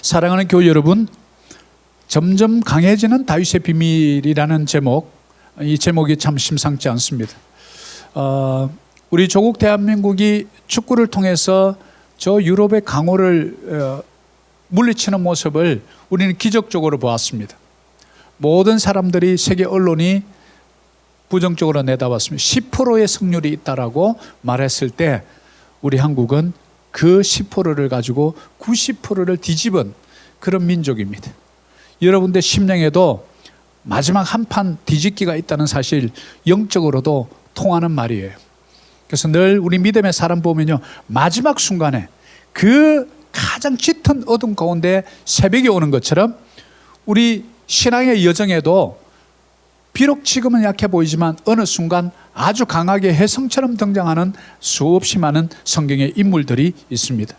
사랑하는 교회 여러분, 점점 강해지는 다윗의 비밀이라는 제목, 이 제목이 참 심상치 않습니다. 우리 조국 대한민국이 축구를 통해서 저 유럽의 강호를 물리치는 모습을 우리는 기적적으로 보았습니다. 모든 사람들이, 세계 언론이 부정적으로 내다봤습니다. 10%의 승률이 있다라고 말했을 때 우리 한국은 그 10%를 가지고 90%를 뒤집은 그런 민족입니다. 여러분들 심령에도 마지막 한판 뒤집기가 있다는 사실, 영적으로도 통하는 말이에요. 그래서 늘 우리 믿음의 사람 보면요, 마지막 순간에 그 가장 짙은 어둠 가운데 새벽이 오는 것처럼 우리 신앙의 여정에도 비록 지금은 약해 보이지만 어느 순간 아주 강하게 혜성처럼 등장하는 수없이 많은 성경의 인물들이 있습니다.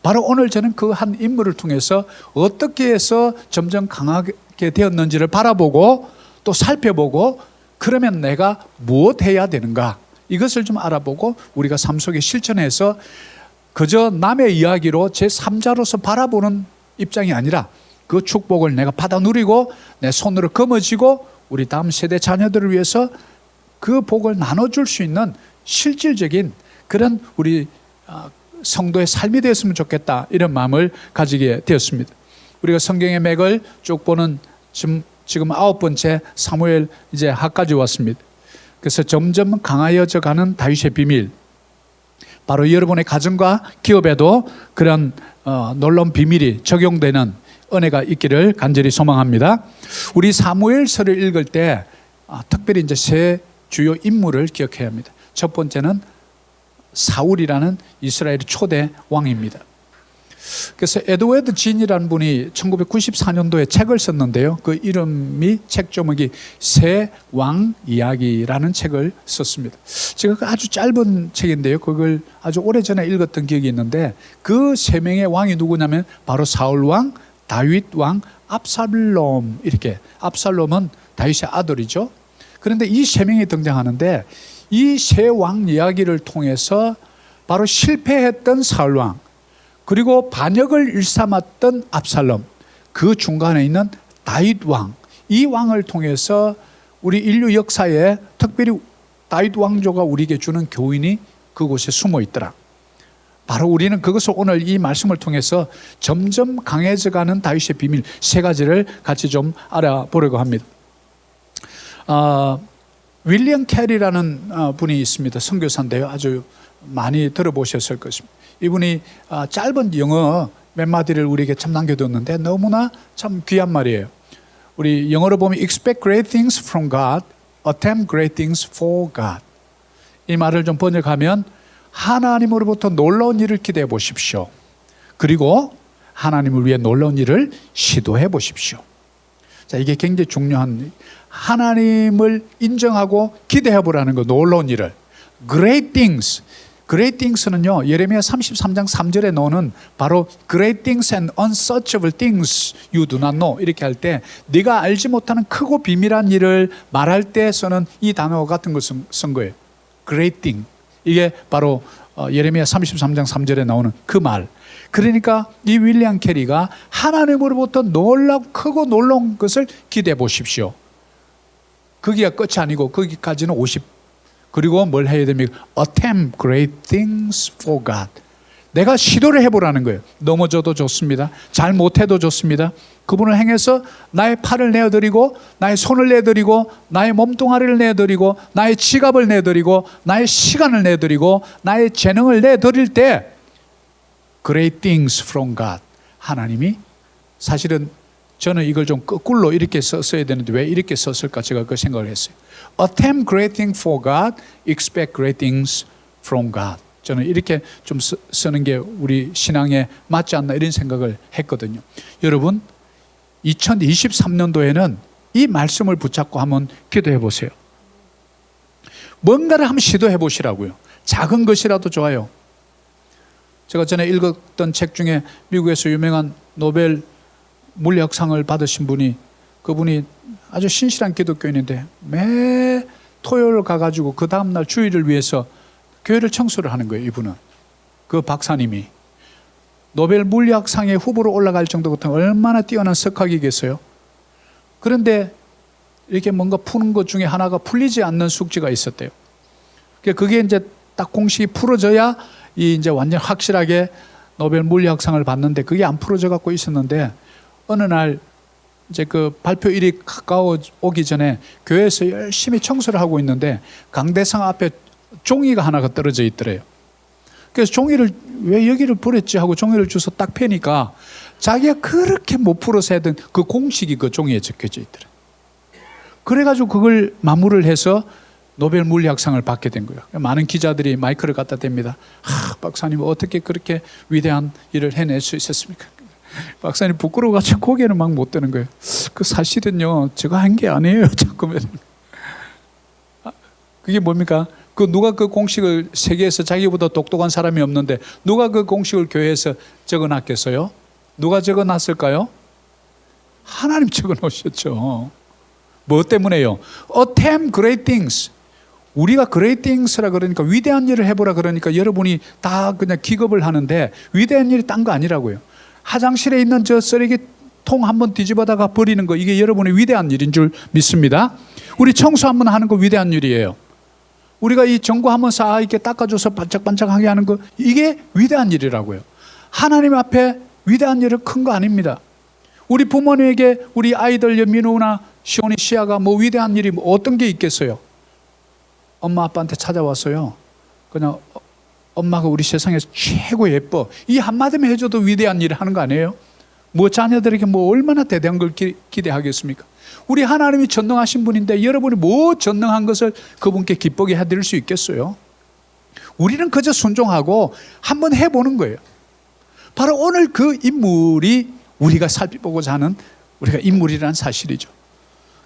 바로 오늘 저는 그 한 인물을 통해서 어떻게 해서 점점 강하게 되었는지를 바라보고 또 살펴보고, 그러면 내가 무엇 해야 되는가, 이것을 좀 알아보고 우리가 삶 속에 실천해서 그저 남의 이야기로 제3자로서 바라보는 입장이 아니라 그 축복을 내가 받아 누리고 내 손으로 거머쥐고 우리 다음 세대 자녀들을 위해서 그 복을 나눠줄 수 있는 실질적인 그런 우리 성도의 삶이 되었으면 좋겠다, 이런 마음을 가지게 되었습니다. 우리가 성경의 맥을 쭉 보는 지금 9번째 사무엘 이제 하까지 왔습니다. 그래서 점점 강하여져 가는 다윗의 비밀, 바로 여러분의 가정과 기업에도 그런 놀라운 비밀이 적용되는 은혜가 있기를 간절히 소망합니다. 우리 사무엘서를 읽을 때 특별히 이제 세 주요 인물을 기억해야 합니다. 첫 번째는 사울이라는 이스라엘의 초대 왕입니다. 그래서 에드워드 진이라는 분이 1994년도에 책을 썼는데요. 그 이름이, 책 제목이 새 왕 이야기라는 책을 썼습니다. 제가 아주 짧은 책인데요, 그걸 아주 오래전에 읽었던 기억이 있는데, 그 세 명의 왕이 누구냐면 바로 사울 왕, 다윗 왕, 압살롬, 이렇게. 압살롬은 다윗의 아들이죠. 그런데 이 세 명이 등장하는데, 이 세 왕 이야기를 통해서 바로 실패했던 사울 왕, 그리고 반역을 일삼았던 압살롬, 그 중간에 있는 다윗 왕, 이 왕을 통해서 우리 인류 역사에 특별히 다윗 왕조가 우리에게 주는 교훈이 그곳에 숨어 있더라. 바로 우리는 그것을 오늘 이 말씀을 통해서 점점 강해져가는 다윗의 비밀 세 가지를 같이 좀 알아보려고 합니다. 윌리엄 캐리라는 분이 있습니다. 선교사인데요, 아주 많이 들어보셨을 것입니다. 이분이 짧은 영어 몇 마디를 우리에게 참 남겨뒀는데 너무나 참 귀한 말이에요. 우리 영어로 보면 expect great things from God, attempt great things for God. 이 말을 좀 번역하면 하나님으로부터 놀라운 일을 기대해 보십시오. 그리고 하나님을 위해 놀라운 일을 시도해 보십시오. 자, 이게 굉장히 중요한, 하나님을 인정하고 기대해 보라는 거, 놀라운 일을. Great things. Great things는요, 예레미야 33장 3절에 나오는 바로 Great things and unsearchable things you do not know, 이렇게 할 때 네가 알지 못하는 크고 비밀한 일을 말할 때 쓰는 이 단어 같은 것을 쓴 거예요. Great thing. 이게 바로 예레미야 33장 3절에 나오는 그 말. 그러니까 이 윌리엄 캐리가 하나님으로부터 놀랍고 크고 놀라운 것을 기대해 보십시오. 거기가 끝이 아니고 거기까지는 50. 그리고 뭘 해야 됩니까? Attempt great things for God. 내가 시도를 해보라는 거예요. 넘어져도 좋습니다. 잘 못해도 좋습니다. 그분을 향해서 나의 팔을 내어드리고, 나의 손을 내어드리고, 나의 몸뚱아리를 내어드리고, 나의 지갑을 내어드리고, 나의 시간을 내어드리고, 나의 재능을 내어드릴 때 Great things from God. 하나님이, 사실은 저는 이걸 좀 거꾸로 이렇게 써야 되는데 왜 이렇게 썼을까, 제가 그 생각을 했어요. Attempt great things for God, expect great things from God. 저는 이렇게 좀 쓰는 게 우리 신앙에 맞지 않나, 이런 생각을 했거든요. 여러분, 2023년도에는 이 말씀을 붙잡고 한번 기도해 보세요. 뭔가를 한번 시도해 보시라고요. 작은 것이라도 좋아요. 제가 전에 읽었던 책 중에 미국에서 유명한 노벨 물리학상을 받으신 분이, 그분이 아주 신실한 기독교인인데 매 토요일 가가지고 그 다음날 주일을 위해서 교회를 청소를 하는 거예요. 이분은, 그 박사님이 노벨 물리학상의 후보로 올라갈 정도 같은 얼마나 뛰어난 석학이겠어요. 그런데 이렇게 뭔가 푸는 것 중에 하나가 풀리지 않는 숙제가 있었대요. 그게 이제 딱 공식이 풀어져야 이 이제 완전 확실하게 노벨 물리학상을 받는데 그게 안 풀어져 갖고 있었는데 어느 날 이제 그 발표일이 가까워 오기 전에 교회에서 열심히 청소를 하고 있는데 강대상 앞에 종이가 하나가 떨어져 있더래요. 그래서 종이를 왜 여기를 버렸지 하고 종이를 주워 딱 펴니까 자기가 그렇게 못 풀어서 하던 그 공식이 그 종이에 적혀져 있더래. 그래가지고 그걸 마무리를 해서 노벨 물리학상을 받게 된 거예요. 많은 기자들이 마이크를 갖다 댑니다. 박사님 어떻게 그렇게 위대한 일을 해낼 수 있었습니까? 박사님 부끄러워가지고 고개는 막 못 드는 거예요. 그 사실은요 제가 한 게 아니에요. 자꾸만. 그게 뭡니까? 그 누가 그 공식을 세계에서 자기보다 똑똑한 사람이 없는데 누가 그 공식을 교회에서 적어놨겠어요? 누가 적어놨을까요? 하나님 적어놓으셨죠. 뭐 때문에요? Attempt great things. 우리가 great things라 그러니까 위대한 일을 해보라 그러니까 여러분이 다 그냥 기겁을 하는데 위대한 일이 딴 거 아니라고요. 화장실에 있는 저 쓰레기통 한번 뒤집어다가 버리는 거 이게 여러분의 위대한 일인 줄 믿습니다. 우리 청소 한번 하는 거 위대한 일이에요. 우리가 이 전구 한번 싹 이렇게 닦아줘서 반짝반짝하게 하는 거 이게 위대한 일이라고요. 하나님 앞에 위대한 일은 큰 거 아닙니다. 우리 부모님에게 우리 아이들 민우나 시온이 시아가 뭐 위대한 일이 뭐 어떤 게 있겠어요? 엄마 아빠한테 찾아왔어요. 그냥 엄마가 우리 세상에서 최고 예뻐. 이 한마디만 해줘도 위대한 일을 하는 거 아니에요? 뭐 자녀들에게 뭐 얼마나 대단한 걸 기대하겠습니까? 우리 하나님이 전능하신 분인데 여러분이 뭐 전능한 것을 그분께 기쁘게 해드릴 수 있겠어요? 우리는 그저 순종하고 한번 해보는 거예요. 바로 오늘 그 인물이 우리가 살펴보고자 하는 우리가 인물이라는 사실이죠.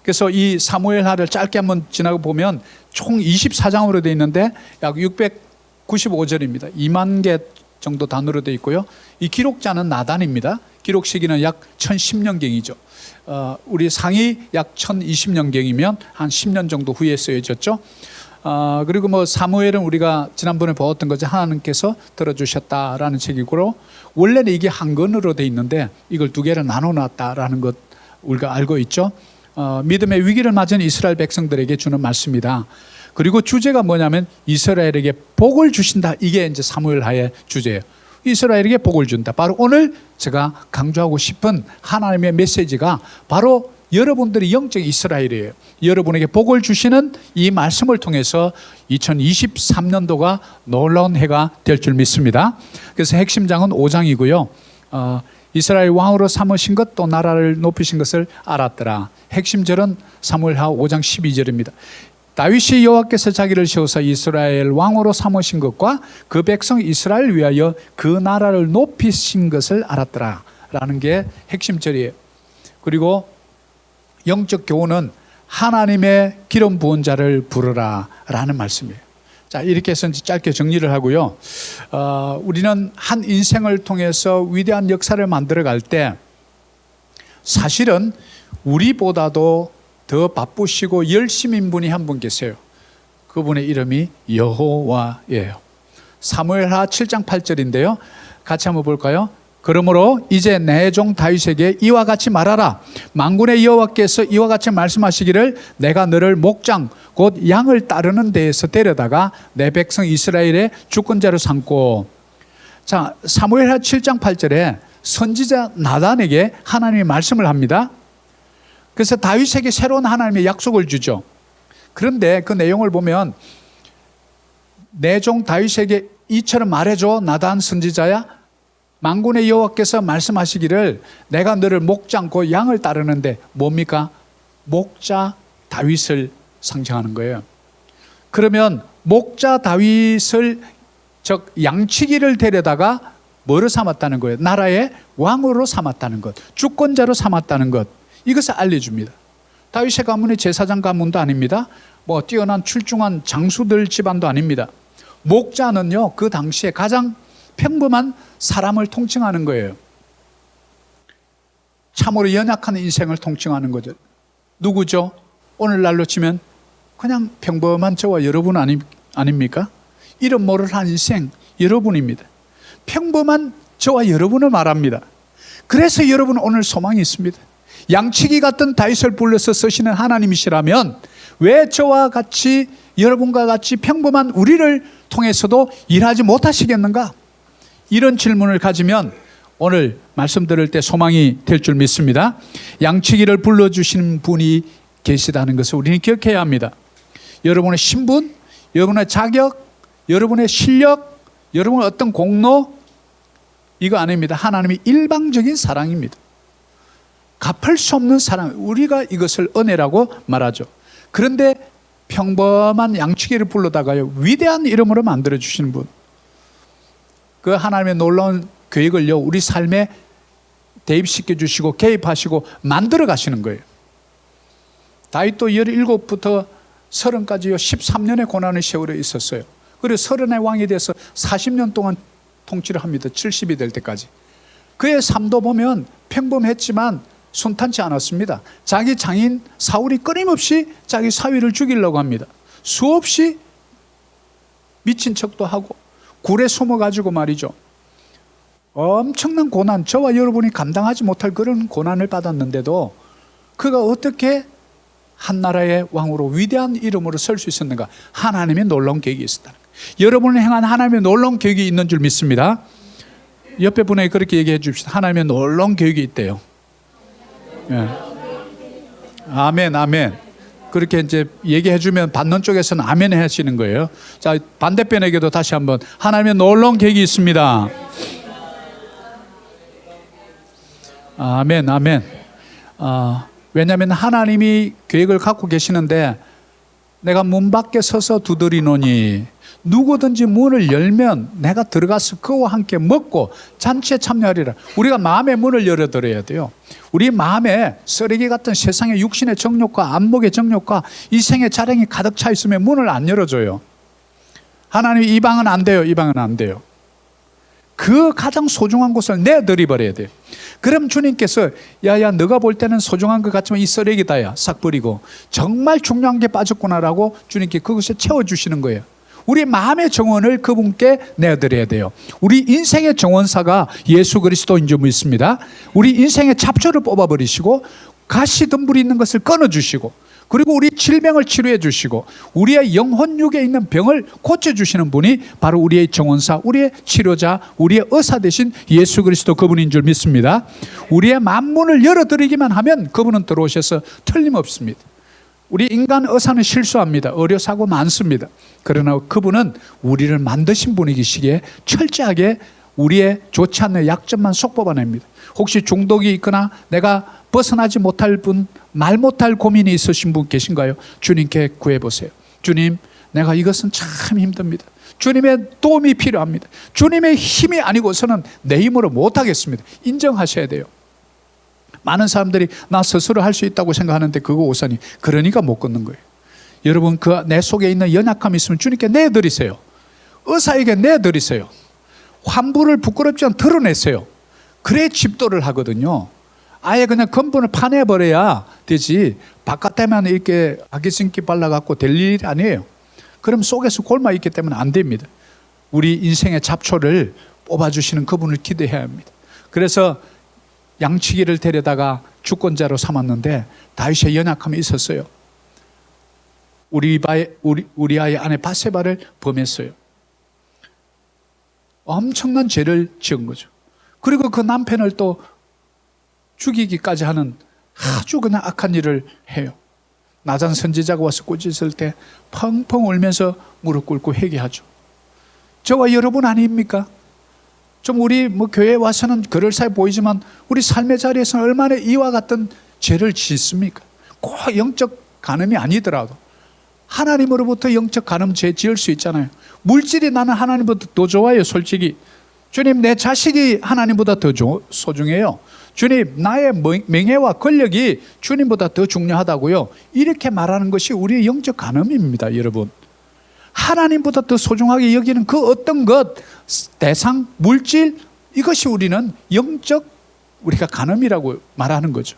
그래서 이 사무엘하를 짧게 한번 지나고 보면 총 24장으로 되어 있는데 약 695절입니다. 2만 개 정도 단어로 되어 있고요. 이 기록자는 나단입니다. 기록 시기는 약 1010년경이죠. 우리 상이 약 1020년경이면 한 10년 정도 후에 쓰여졌죠. 그리고 뭐 사무엘은 우리가 지난번에 보았던 거죠. 하나님께서 들어주셨다라는 책이고 원래는 이게 한 권으로 되어 있는데 이걸 두 개를 나눠놨다라는 것 우리가 알고 있죠. 믿음의 위기를 맞은 이스라엘 백성들에게 주는 말씀이다. 그리고 주제가 뭐냐면 이스라엘에게 복을 주신다. 이게 이제 사무엘하의 주제예요. 이스라엘에게 복을 준다. 바로 오늘 제가 강조하고 싶은 하나님의 메시지가 바로 여러분들이 영적 이스라엘이에요. 여러분에게 복을 주시는 이 말씀을 통해서 2023년도가 놀라운 해가 될 줄 믿습니다. 그래서 핵심장은 5장이고요. 이스라엘 왕으로 삼으신 것 또 나라를 높이신 것을 알았더라. 핵심절은 사무엘하 5장 12절입니다. 다윗이 여호와께서 자기를 세워서 이스라엘 왕으로 삼으신 것과 그 백성 이스라엘 위하여 그 나라를 높이신 것을 알았더라 라는 게 핵심절이에요. 그리고 영적 교훈은 하나님의 기름 부은 자를 부르라 라는 말씀이에요. 자, 이렇게 해서 짧게 정리를 하고요. 우리는 한 인생을 통해서 위대한 역사를 만들어 갈 때 사실은 우리보다도 더 바쁘시고 열심인 분이 한 분 계세요. 그분의 이름이 여호와예요. 사무엘하 7장 8절인데요. 같이 한번 볼까요? 그러므로 이제 내 종 다윗에게 이와 같이 말하라. 만군의 여호와께서 이와 같이 말씀하시기를 내가 너를 목장 곧 양을 따르는 데에서 데려다가 내 백성 이스라엘의 주권자로 삼고. 자, 사무엘하 7장 8절에 선지자 나단에게 하나님이 말씀을 합니다. 그래서 다윗에게 새로운 하나님의 약속을 주죠. 그런데 그 내용을 보면 내 종 다윗에게 이처럼 말해줘. 나단 선지자야. 만군의 여호와께서 말씀하시기를 내가 너를 목장 곧 양을 따르는데 뭡니까? 목자 다윗을 상징하는 거예요. 그러면 목자 다윗을 즉 양치기를 데려다가 뭐를 삼았다는 거예요? 나라의 왕으로 삼았다는 것, 주권자로 삼았다는 것, 이것을 알려줍니다. 다윗의 가문이 제사장 가문도 아닙니다. 뭐 뛰어난 출중한 장수들 집안도 아닙니다. 목자는요, 그 당시에 가장 평범한 사람을 통칭하는 거예요. 참으로 연약한 인생을 통칭하는 거죠. 누구죠? 오늘날로 치면 그냥 평범한 저와 여러분 아닙니까? 이름 모를 한 인생 여러분입니다. 평범한 저와 여러분을 말합니다. 그래서 여러분 오늘 소망이 있습니다. 양치기 같은 다윗을 불러서 쓰시는 하나님이시라면 왜 저와 같이 여러분과 같이 평범한 우리를 통해서도 일하지 못하시겠는가? 이런 질문을 가지면 오늘 말씀 들을 때 소망이 될 줄 믿습니다. 양치기를 불러주시는 분이 계시다는 것을 우리는 기억해야 합니다. 여러분의 신분, 여러분의 자격, 여러분의 실력, 여러분의 어떤 공로, 이거 아닙니다. 하나님의 일방적인 사랑입니다. 갚을 수 없는 사랑, 우리가 이것을 은혜라고 말하죠. 그런데 평범한 양치기를 불러다가요, 위대한 이름으로 만들어주시는 분, 그 하나님의 놀라운 계획을요 우리 삶에 대입시켜 주시고 개입하시고 만들어 가시는 거예요. 다윗도 17부터 30까지요 13년의 고난의 세월에 있었어요. 그리고 30의 왕이 돼서 40년 동안 통치를 합니다. 70이 될 때까지. 그의 삶도 보면 평범했지만 순탄치 않았습니다. 자기 장인 사울이 끊임없이 자기 사위를 죽이려고 합니다. 수없이 미친 척도 하고 굴에 숨어가지고 말이죠, 엄청난 고난, 저와 여러분이 감당하지 못할 그런 고난을 받았는데도 그가 어떻게 한 나라의 왕으로 위대한 이름으로 설 수 있었는가? 하나님의 놀라운 계획이 있었다는 거예요. 여러분을 향한 하나님의 놀라운 계획이 있는 줄 믿습니다. 옆에 분에게 그렇게 얘기해 줍시다. 하나님의 놀라운 계획이 있대요. 예. 아멘, 아멘. 그렇게 이제 얘기해 주면 받는 쪽에서는 아멘 하시는 거예요. 자, 반대편에게도 다시 한번 하나님의 놀라운 계획이 있습니다. 아멘, 아멘. 왜냐하면 하나님이 계획을 갖고 계시는데, 내가 문 밖에 서서 두드리노니 누구든지 문을 열면 내가 들어가서 그와 함께 먹고 잔치에 참여하리라. 우리가 마음의 문을 열어드려야 돼요. 우리 마음에 쓰레기 같은 세상의 육신의 정욕과 안목의 정욕과 이생의 자랑이 가득 차 있으면 문을 안 열어줘요. 하나님이 이 방은 안 돼요, 이 방은 안 돼요. 그 가장 소중한 곳을 내드려 버려야 돼요. 그럼 주님께서 야야 너가 볼 때는 소중한 것 같지만 이 쓰레기다야 싹 버리고 정말 중요한 게 빠졌구나라고 주님께 그것을 채워주시는 거예요. 우리 마음의 정원을 그분께 내드려야 돼요. 우리 인생의 정원사가 예수 그리스도인 줄 믿습니다. 우리 인생의 잡초를 뽑아버리시고 가시덤불이 있는 것을 끊어주시고, 그리고 우리 질병을 치료해 주시고 우리의 영혼육에 있는 병을 고쳐주시는 분이 바로 우리의 정원사, 우리의 치료자, 우리의 의사 되신 예수 그리스도 그분인 줄 믿습니다. 우리의 만문을 열어드리기만 하면 그분은 들어오셔서 틀림없습니다. 우리 인간 의사는 실수합니다. 의료사고 많습니다. 그러나 그분은 우리를 만드신 분이시기에 철저하게 우리의 좋지 않는 약점만 속 뽑아냅니다. 혹시 중독이 있거나 내가 벗어나지 못할 분, 말 못할 고민이 있으신 분 계신가요? 주님께 구해보세요. 주님, 내가 이것은 참 힘듭니다. 주님의 도움이 필요합니다. 주님의 힘이 아니고서는 내 힘으로 못하겠습니다. 인정하셔야 돼요. 많은 사람들이 나 스스로 할 수 있다고 생각하는데 그거 오산이, 그러니까 못 걷는 거예요. 여러분, 그 내 속에 있는 연약함이 있으면 주님께 내드리세요. 의사에게 내드리세요. 환부를 부끄럽지 않게 드러내세요. 그래 집도를 하거든요. 아예 그냥 근본을 파내버려야 되지, 바깥에만 이렇게 아기승기 발라갖고 될 일이 아니에요. 그럼 속에서 골마 있기 때문에 안 됩니다. 우리 인생의 잡초를 뽑아주시는 그분을 기대해야 합니다. 그래서 양치기를 데려다가 주권자로 삼았는데 다윗의 연약함이 있었어요. 우리 아이 아내 바세바를 범했어요. 엄청난 죄를 지은 거죠. 그리고 그 남편을 또 죽이기까지 하는 아주 그냥 악한 일을 해요. 나단 선지자가 와서 꾸짖을 때 펑펑 울면서 무릎 꿇고 회개하죠. 저와 여러분 아닙니까? 좀 우리 교회에 와서는 그럴싸해 보이지만 우리 삶의 자리에서는 얼마나 이와 같은 죄를 짓습니까? 꼭 영적 간음이 아니더라도 하나님으로부터 영적 간음 죄 지을 수 있잖아요. 물질이 나는 하나님보다 더 좋아요. 솔직히 주님, 내 자식이 하나님보다 더 소중해요. 주님, 나의 명예와 권력이 주님보다 더 중요하다고요. 이렇게 말하는 것이 우리의 영적 간음입니다. 여러분, 하나님보다 더 소중하게 여기는 그 어떤 것, 대상, 물질, 이것이 우리는 영적 우리가 간음이라고 말하는 거죠.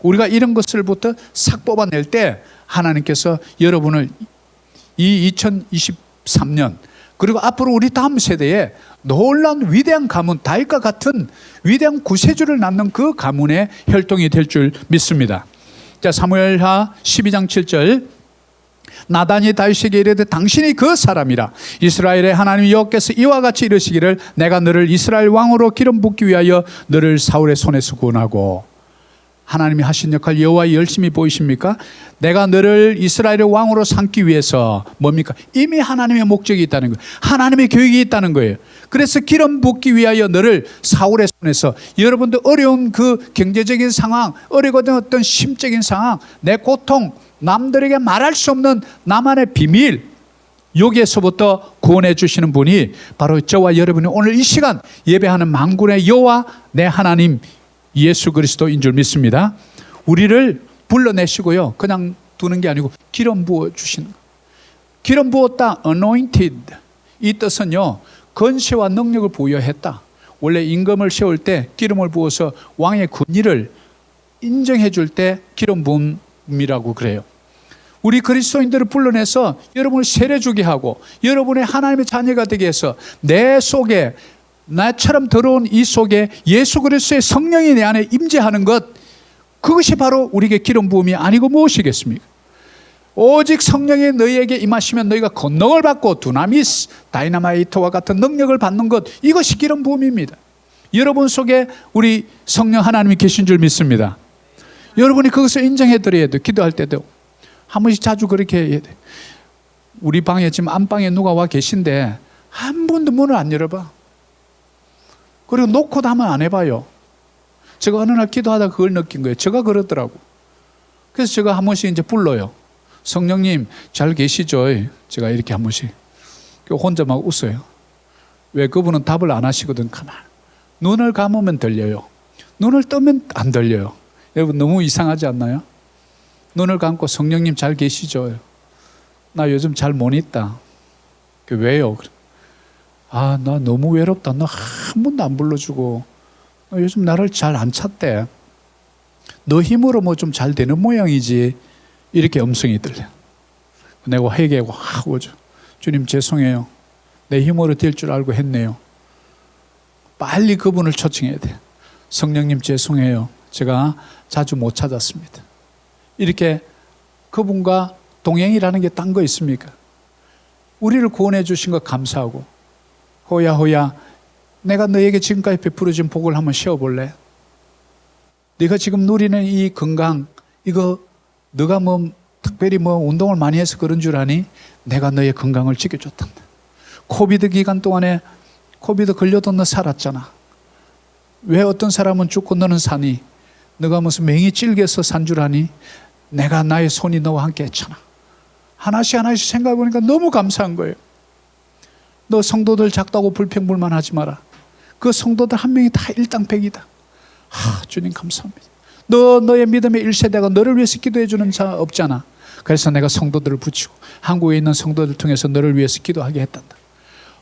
우리가 이런 것을부터 싹 뽑아낼 때 하나님께서 여러분을 이 2023년 그리고 앞으로 우리 다음 세대에 놀라운 위대한 가문, 다윗과 같은 위대한 구세주를 낳는 그 가문의 혈통이 될 줄 믿습니다. 자, 사무엘하 12장 7절. 나단이 다윗에게 이르되 당신이 그 사람이라. 이스라엘의 하나님 여호와께서 이와 같이 이르시기를 내가 너를 이스라엘 왕으로 기름 붓기 위하여 너를 사울의 손에서 구원하고. 하나님이 하신 역할 여호와 열심히 보이십니까? 내가 너를 이스라엘의 왕으로 삼기 위해서 뭡니까? 이미 하나님의 목적이 있다는 거예요. 하나님의 계획이 있다는 거예요. 그래서 기름 붓기 위하여 너를 사울의 손에서, 여러분들 어려운 그 경제적인 상황, 어려운 어떤 심적인 상황, 내 고통, 남들에게 말할 수 없는 나만의 비밀, 여기에서부터 구원해 주시는 분이 바로 저와 여러분이 오늘 이 시간 예배하는 만군의 여호와 내 하나님 예수 그리스도인 줄 믿습니다. 우리를 불러내시고요, 그냥 두는 게 아니고 기름 부어 주시는 거예요. 기름 부었다, anointed. 이 뜻은요, 권세와 능력을 부여했다. 원래 임금을 세울 때 기름을 부어서 왕의 군의를 인정해 줄 때 기름 부음이라고 그래요. 우리 그리스도인들을 불러내서 여러분을 세례주게 하고 여러분의 하나님의 자녀가 되게 해서 내 속에, 나처럼 더러운 이 속에 예수 그리스도의 성령이 내 안에 임재하는 것, 그것이 바로 우리에게 기름 부음이 아니고 무엇이겠습니까? 오직 성령이 너희에게 임하시면 너희가 권능을 받고 두나미스, 다이나마이트와 같은 능력을 받는 것, 이것이 기름 부음입니다. 여러분 속에 우리 성령 하나님이 계신 줄 믿습니다. 여러분이 그것을 인정해 드려야 돼요. 기도할 때도 한 번씩 자주 그렇게 해야 돼요. 우리 방에 지금 안방에 누가 와 계신데 한 번도 문을 안 열어봐. 그리고 놓고도 한번 안 해봐요. 제가 어느 날 기도하다 그걸 느낀 거예요. 제가 그러더라고. 그래서 제가 한 번씩 이제 불러요. 성령님 잘 계시죠? 제가 이렇게 한 번씩. 혼자 막 웃어요. 왜? 그분은 답을 안 하시거든. 가만. 눈을 감으면 들려요. 눈을 뜨면 안 들려요. 여러분 너무 이상하지 않나요? 눈을 감고 성령님 잘 계시죠? 나 요즘 잘 못 있다. 왜요? 아, 나 너무 외롭다. 너 한 번도 안 불러주고 너 요즘 나를 잘 안 찾대. 너 힘으로 뭐 좀 잘 되는 모양이지. 이렇게 음성이 들려. 내가 회개하고 하고죠. 주님 죄송해요. 내 힘으로 될 줄 알고 했네요. 빨리 그분을 초청해야 돼요. 성령님 죄송해요. 제가 자주 못 찾았습니다. 이렇게 그분과 동행이라는 게 딴 거 있습니까? 우리를 구원해 주신 것 감사하고, 호야 내가 너에게 지금까지 베풀어준 복을 한번 쉬어볼래? 네가 지금 누리는 이 건강, 이거 너가 뭐 특별히 뭐 운동을 많이 해서 그런 줄 아니? 내가 너의 건강을 지켜줬단다. 코비드 기간 동안에 코비드 걸려도 너 살았잖아. 왜 어떤 사람은 죽고 너는 사니? 너가 무슨 맹이 찔겨서 산 줄 아니? 내가 나의 손이 너와 함께 했잖아. 하나씩 하나씩 생각해 보니까 너무 감사한 거예요. 너 성도들 작다고 불평불만하지 마라. 그 성도들 한 명이 다 일당백이다. 주님 감사합니다. 너의 믿음의 1세대가 너를 위해서 기도해 주는 자 없잖아. 그래서 내가 성도들을 붙이고 한국에 있는 성도들 통해서 너를 위해서 기도하게 했단다.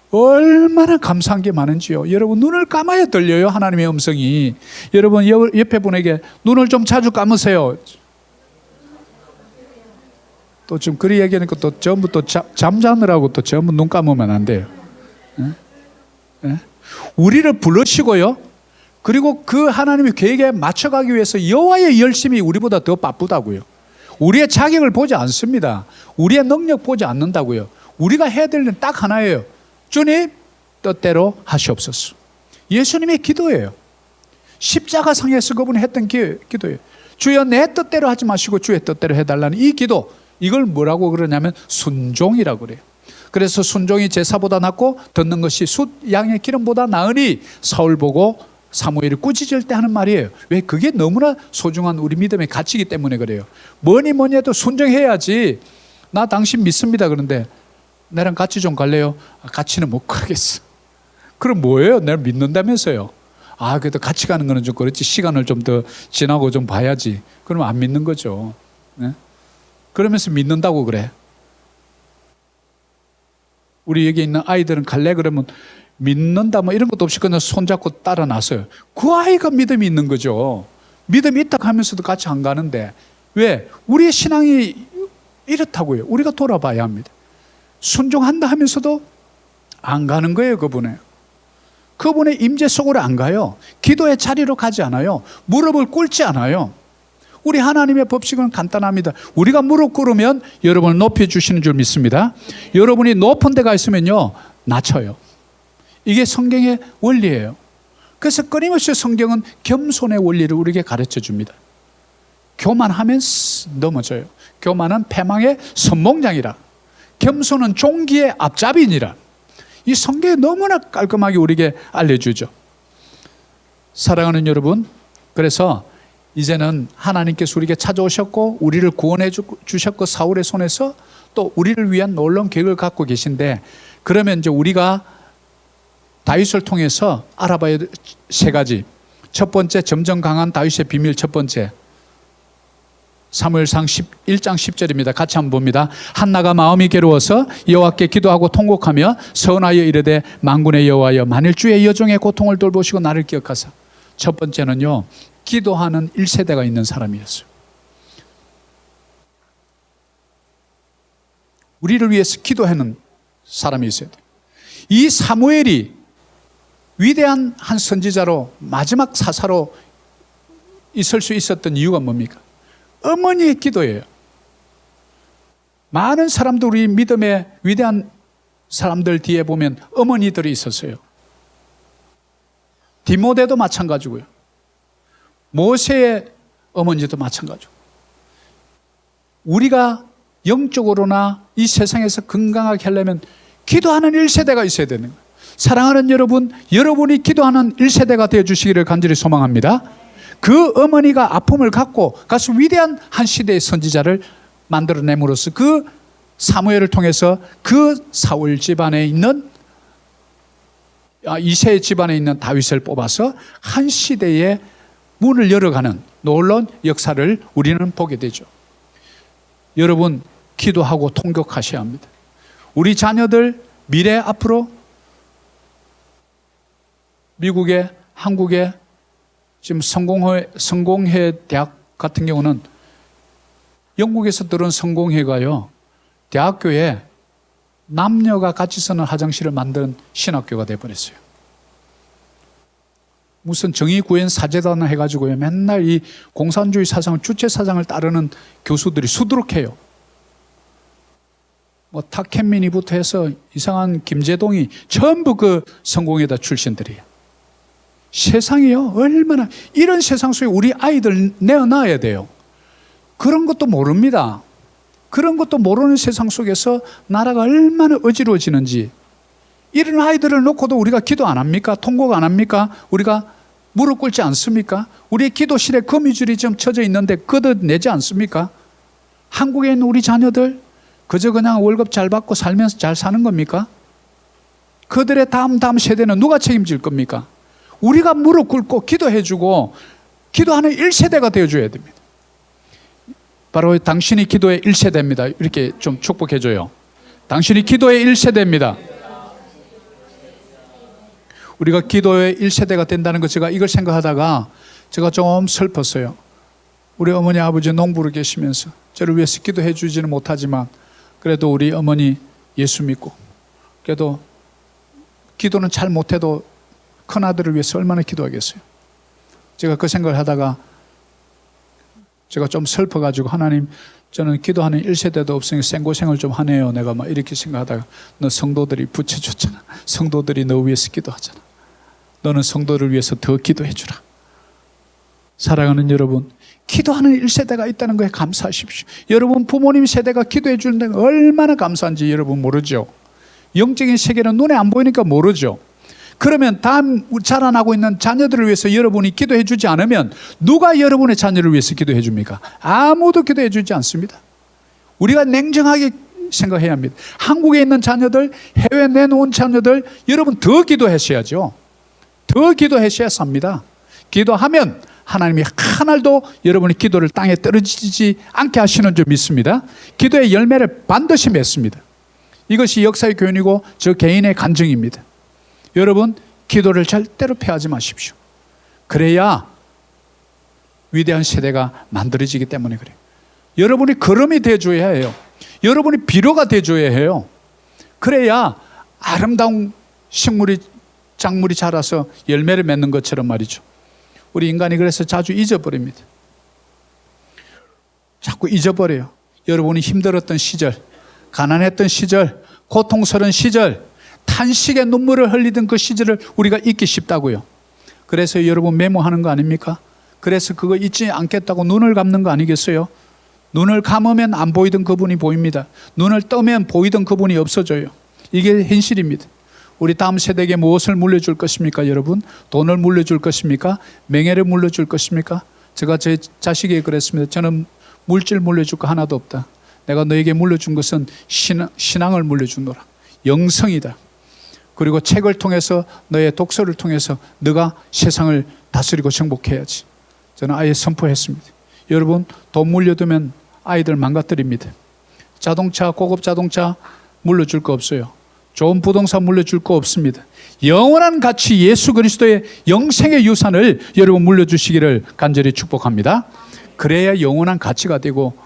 얼마나 감사한 게 많은지요. 여러분 눈을 감아야 들려요. 하나님의 음성이. 여러분 옆에 분에게 눈을 좀 자주 감으세요. 또 지금 그리 얘기하니까 또 전부 또 잠자느라고 또 전부 눈 감으면 안 돼요. 예? 우리를 부르시고요. 그리고 그 하나님의 계획에 맞춰가기 위해서 여호와의 열심이 우리보다 더 바쁘다고요. 우리의 자격을 보지 않습니다. 우리의 능력 보지 않는다고요. 우리가 해야 될 일은 딱 하나예요. 주님 뜻대로 하시옵소서. 예수님의 기도예요. 십자가상에서 그분이 했던 기도예요. 주여 내 뜻대로 하지 마시고 주의 뜻대로 해달라는 이 기도, 이걸 뭐라고 그러냐면 순종이라고 그래요. 그래서 순종이 제사보다 낫고 듣는 것이 숫 양의 기름보다 나으니 사울 보고 사무엘이 꾸짖을 때 하는 말이에요. 왜? 그게 너무나 소중한 우리 믿음의 가치이기 때문에 그래요. 뭐니 해도 순종해야지. 나 당신 믿습니다. 그런데 나랑 같이 좀 갈래요? 같이는 못 가겠어. 그럼 뭐예요? 내가 믿는다면서요. 그래도 같이 가는 거는 좀 그렇지. 시간을 좀 더 지나고 좀 봐야지. 그러면 안 믿는 거죠. 네? 그러면서 믿는다고 그래. 우리 여기 있는 아이들은 갈래? 그러면 믿는다 뭐 이런 것도 없이 그냥 손잡고 따라 나서요. 그 아이가 믿음이 있는 거죠. 믿음이 있다고 하면서도 같이 안 가는데 왜? 우리의 신앙이 이렇다고요. 우리가 돌아봐야 합니다. 순종한다 하면서도 안 가는 거예요. 그분의 임재 속으로 안 가요. 기도의 자리로 가지 않아요. 무릎을 꿇지 않아요. 우리 하나님의 법칙은 간단합니다. 우리가 무릎 꿇으면 여러분을 높여주시는 줄 믿습니다. 여러분이 높은 데 가 있으면요, 낮춰요. 이게 성경의 원리예요. 그래서 끊임없이 성경은 겸손의 원리를 우리에게 가르쳐 줍니다. 교만하면 넘어져요. 교만은 패망의 선봉장이라. 겸손은 종기의 앞잡이니라. 이 성경이 너무나 깔끔하게 우리에게 알려주죠. 사랑하는 여러분, 그래서 이제는 하나님께서 우리에게 찾아오셨고 우리를 구원해 주셨고 사울의 손에서 또 우리를 위한 놀라운 계획을 갖고 계신데, 그러면 이제 우리가 다윗을 통해서 알아봐야 될 세 가지. 첫 번째, 점점 강한 다윗의 비밀. 첫 번째, 사무엘상 1장 10절입니다. 같이 한번 봅니다. 한나가 마음이 괴로워서 여호와께 기도하고 통곡하며 서원하여 이르되 만군의 여호와여, 만일 주의 여종의 고통을 돌보시고 나를 기억하사. 첫 번째는요, 기도하는 1세대가 있는 사람이었어요. 우리를 위해서 기도하는 사람이 있어야 돼요. 이 사무엘이 위대한 한 선지자로, 마지막 사사로 있을 수 있었던 이유가 뭡니까? 어머니의 기도예요. 많은 사람들, 우리 믿음의 위대한 사람들 뒤에 보면 어머니들이 있었어요. 디모데도 마찬가지고요. 모세의 어머니도 마찬가지고. 우리가 영적으로나 이 세상에서 건강하게 하려면 기도하는 1세대가 있어야 되는 거예요. 사랑하는 여러분, 여러분이 기도하는 1세대가 되어주시기를 간절히 소망합니다. 그 어머니가 아픔을 갖고 가서 위대한 한 시대의 선지자를 만들어냄으로써 그 사무엘을 통해서 그 사울 집안에 있는, 이새의 집안에 있는 다윗을 뽑아서 한 시대의 문을 열어가는 놀라운 역사를 우리는 보게 되죠. 여러분, 기도하고 통곡하셔야 합니다. 우리 자녀들 미래 앞으로 미국의, 한국의 지금 성공회 대학 같은 경우는 영국에서 들은 성공회가요, 대학교에 남녀가 같이 쓰는 화장실을 만든 신학교가 되어버렸어요. 무슨 정의구현 사재단을 해가지고요, 맨날 이 공산주의 사상을, 주체 사상을 따르는 교수들이 수두룩해요. 뭐 탁현민이부터 해서 이상한 김재동이 전부 그 성공회다 출신들이에요. 세상이요, 얼마나, 이런 세상 속에 우리 아이들 내어놔야 돼요. 그런 것도 모릅니다. 그런 것도 모르는 세상 속에서 나라가 얼마나 어지러워지는지. 이런 아이들을 놓고도 우리가 기도 안 합니까? 통곡 안 합니까? 우리가 무릎 꿇지 않습니까? 우리 기도실에 거미줄이 좀 쳐져 있는데 걷어내지 않습니까? 한국에 있는 우리 자녀들 그저 그냥 월급 잘 받고 살면서 잘 사는 겁니까? 그들의 다음 세대는 누가 책임질 겁니까? 우리가 무릎 꿇고 기도해주고 기도하는 1세대가 되어줘야 됩니다. 바로 당신이 기도의 1세대입니다. 이렇게 좀 축복해줘요. 당신이 기도의 1세대입니다. 우리가 기도의 1세대가 된다는 것, 제가 이걸 생각하다가 제가 좀 슬펐어요. 우리 어머니 아버지 농부로 계시면서 저를 위해서 기도해 주지는 못하지만 그래도 우리 어머니 예수 믿고, 그래도 기도는 잘 못해도 큰아들을 위해서 얼마나 기도하겠어요. 제가 그 생각을 하다가 제가 좀 슬퍼가지고, 하나님, 저는 기도하는 1세대도 없으니 생고생을 좀 하네요. 내가 막 이렇게 생각하다가, 너 성도들이 붙여줬잖아. 성도들이 너 위해서 기도하잖아. 너는 성도를 위해서 더 기도해 주라. 사랑하는 여러분, 기도하는 1세대가 있다는 거에 감사하십시오. 여러분 부모님 세대가 기도해 주는 데 얼마나 감사한지 여러분 모르죠. 영적인 세계는 눈에 안 보이니까 모르죠. 그러면 다음 자라나고 있는 자녀들을 위해서 여러분이 기도해 주지 않으면 누가 여러분의 자녀를 위해서 기도해 줍니까? 아무도 기도해 주지 않습니다. 우리가 냉정하게 생각해야 합니다. 한국에 있는 자녀들, 해외 내놓은 자녀들, 여러분 더 기도하셔야죠. 더 기도하셔야 삽니다. 기도하면 하나님이 하늘도 여러분의 기도를 땅에 떨어지지 않게 하시는 줄 믿습니다. 기도의 열매를 반드시 맺습니다. 이것이 역사의 교훈이고 저 개인의 간증입니다. 여러분, 기도를 절대로 패하지 마십시오. 그래야 위대한 세대가 만들어지기 때문에 그래요. 여러분이 걸음이 돼줘야 해요. 여러분이 비료가 돼줘야 해요. 그래야 아름다운 작물이 자라서 열매를 맺는 것처럼 말이죠. 우리 인간이 그래서 자주 잊어버립니다. 자꾸 잊어버려요. 여러분이 힘들었던 시절, 가난했던 시절, 고통스러운 시절, 탄식의 눈물을 흘리던 그 시절을 우리가 잊기 쉽다고요. 그래서 여러분 메모하는 거 아닙니까? 그래서 그거 잊지 않겠다고 눈을 감는 거 아니겠어요? 눈을 감으면 안 보이던 그분이 보입니다. 눈을 뜨면 보이던 그분이 없어져요. 이게 현실입니다. 우리 다음 세대에게 무엇을 물려줄 것입니까, 여러분? 돈을 물려줄 것입니까? 명예를 물려줄 것입니까? 제가 제 자식에게 그랬습니다. 저는 물질 물려줄 거 하나도 없다. 내가 너에게 물려준 것은 신앙을 물려주노라. 영성이다. 그리고 책을 통해서, 너의 독서를 통해서 너가 세상을 다스리고 정복해야지. 저는 아예 선포했습니다. 여러분, 돈 물려두면 아이들 망가뜨립니다. 자동차, 고급 자동차 물려줄 거 없어요. 좋은 부동산 물려줄 거 없습니다. 영원한 가치, 예수 그리스도의 영생의 유산을 여러분 물려주시기를 간절히 축복합니다. 그래야 영원한 가치가 되고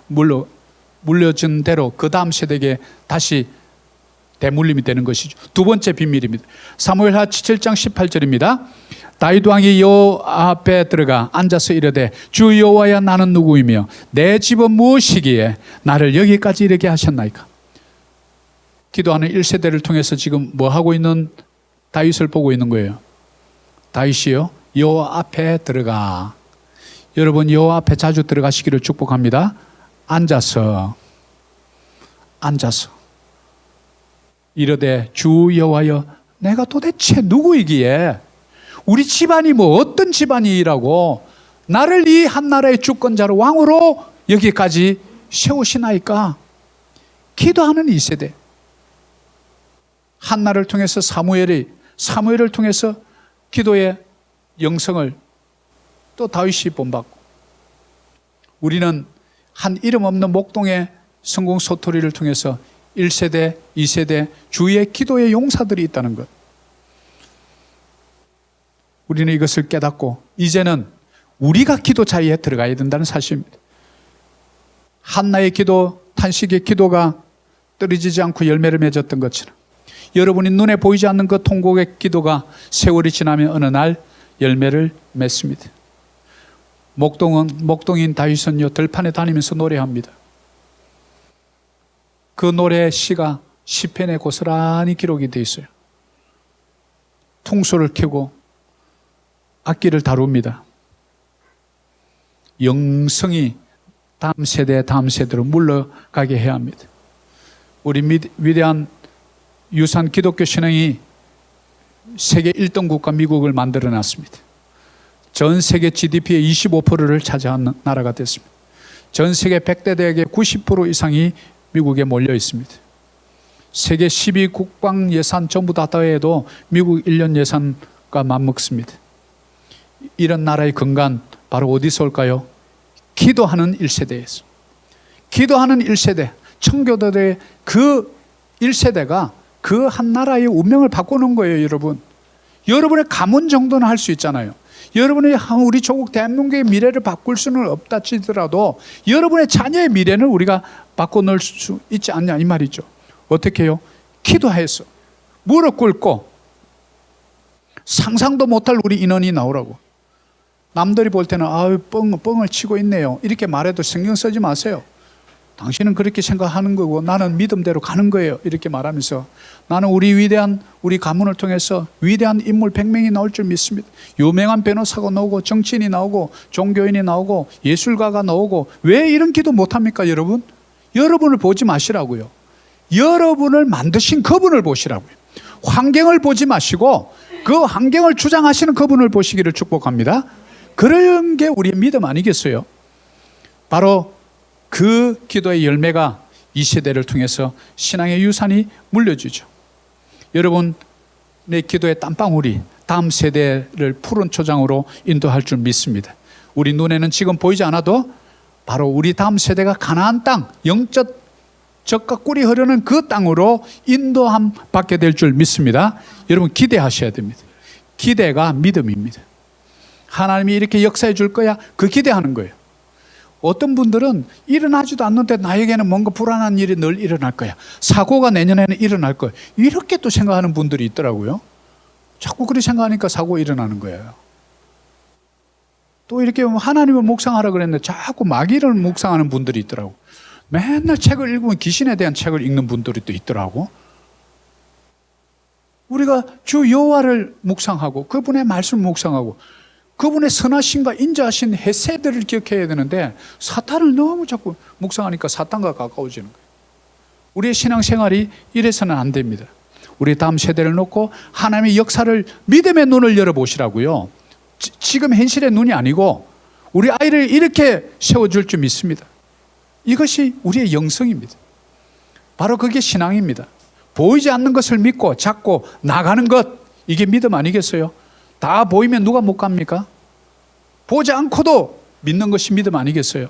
물려준 대로 그 다음 세대에게 다시 대물림이 되는 것이죠. 두 번째 비밀입니다. 사무엘하 7장 18절입니다. 다윗 왕이 여호와 앞에 들어가 앉아서 이르되 주 여호와야, 나는 누구이며 내 집은 무엇이기에 나를 여기까지 이르게 하셨나이까. 기도하는 1세대를 통해서 지금 뭐 하고 있는 다윗을 보고 있는 거예요. 다윗이요, 여호와 앞에 들어가. 여러분, 여호와 앞에 자주 들어가시기를 축복합니다. 앉아서 이르되 주 여호와여, 내가 도대체 누구이기에, 우리 집안이 뭐 어떤 집안이라고 나를 이 한 나라의 주권자로 왕으로 여기까지 세우시나이까. 기도하는 2세대. 한나를 통해서 사무엘을 통해서 기도의 영성을 또 다윗이 본받고, 우리는 한 이름 없는 목동의 성공 소토리를 통해서 1세대, 2세대 주위에 기도의 용사들이 있다는 것. 우리는 이것을 깨닫고 이제는 우리가 기도 자리에 들어가야 된다는 사실입니다. 한나의 기도, 탄식의 기도가 떨어지지 않고 열매를 맺었던 것처럼 여러분이 눈에 보이지 않는 그 통곡의 기도가 세월이 지나면 어느 날 열매를 맺습니다. 목동인 다윗은요, 들판에 다니면서 노래합니다. 그 노래 시가 시편에 고스란히 기록이 되어 있어요. 통소를 켜고 악기를 다룹니다. 영성이 다음 세대로 물러가게 해야 합니다. 우리 위대한 유산 기독교 신앙이 세계 1등 국가 미국을 만들어 놨습니다. 전 세계 GDP의 25%를 차지한 나라가 됐습니다. 전 세계 100대 대학의 90% 이상이 미국에 몰려 있습니다. 세계 12 국방 예산 전부 다 더해도 미국 1년 예산과 맞먹습니다. 이런 나라의 근간 바로 어디서 올까요? 기도하는 1세대에서. 기도하는 1세대, 청교도들의 그 1세대가 그 한 나라의 운명을 바꾸는 거예요, 여러분. 여러분의 가문 정도는 할 수 있잖아요. 여러분이 우리 조국 대한민국의 미래를 바꿀 수는 없다 치더라도 여러분의 자녀의 미래는 우리가 바꿔놓을 수 있지 않냐, 이 말이죠. 어떻게 해요? 기도해서 무릎 꿇고 상상도 못할 우리 인원이 나오라고. 남들이 볼 때는 아유 뻥을 치고 있네요, 이렇게 말해도 신경 쓰지 마세요. 당신은 그렇게 생각하는 거고 나는 믿음대로 가는 거예요, 이렇게 말하면서 나는 우리 가문을 통해서 위대한 인물 100명이 나올 줄 믿습니다. 유명한 변호사가 나오고 정치인이 나오고 종교인이 나오고 예술가가 나오고. 왜 이런 기도 못합니까, 여러분? 여러분을 보지 마시라고요. 여러분을 만드신 그분을 보시라고요. 환경을 보지 마시고 그 환경을 주장하시는 그분을 보시기를 축복합니다. 그런 게 우리의 믿음 아니겠어요? 바로 그 기도의 열매가 이 세대를 통해서 신앙의 유산이 물려주죠. 여러분, 내 기도의 땀방울이 다음 세대를 푸른 초장으로 인도할 줄 믿습니다. 우리 눈에는 지금 보이지 않아도 바로 우리 다음 세대가 가나안 땅, 영적 젖과 꿀이 흐르는 그 땅으로 인도함 받게 될 줄 믿습니다. 여러분, 기대하셔야 됩니다. 기대가 믿음입니다. 하나님이 이렇게 역사해 줄 거야, 그 기대하는 거예요. 어떤 분들은 일어나지도 않는데 나에게는 뭔가 불안한 일이 늘 일어날 거야. 사고가 내년에는 일어날 거야. 이렇게 또 생각하는 분들이 있더라고요. 자꾸 그렇게 생각하니까 사고가 일어나는 거예요. 또 이렇게 하나님을 묵상하라 그랬는데 자꾸 마귀를 묵상하는 분들이 있더라고. 맨날 책을 읽으면 귀신에 대한 책을 읽는 분들이 또 있더라고. 우리가 주 여호와를 묵상하고 그분의 말씀을 묵상하고 그분의 선하심과 인자하신 헤세드를 기억해야 되는데 사탄을 너무 자꾸 묵상하니까 사탄과 가까워지는 거예요. 우리의 신앙생활이 이래서는 안 됩니다. 우리 다음 세대를 놓고 하나님의 역사를 믿음의 눈을 열어보시라고요. 지금 현실의 눈이 아니고 우리 아이를 이렇게 세워줄 줄 믿습니다. 이것이 우리의 영성입니다. 바로 그게 신앙입니다. 보이지 않는 것을 믿고 잡고 나가는 것, 이게 믿음 아니겠어요? 다 보이면 누가 못 갑니까? 보지 않고도 믿는 것이 믿음 아니겠어요?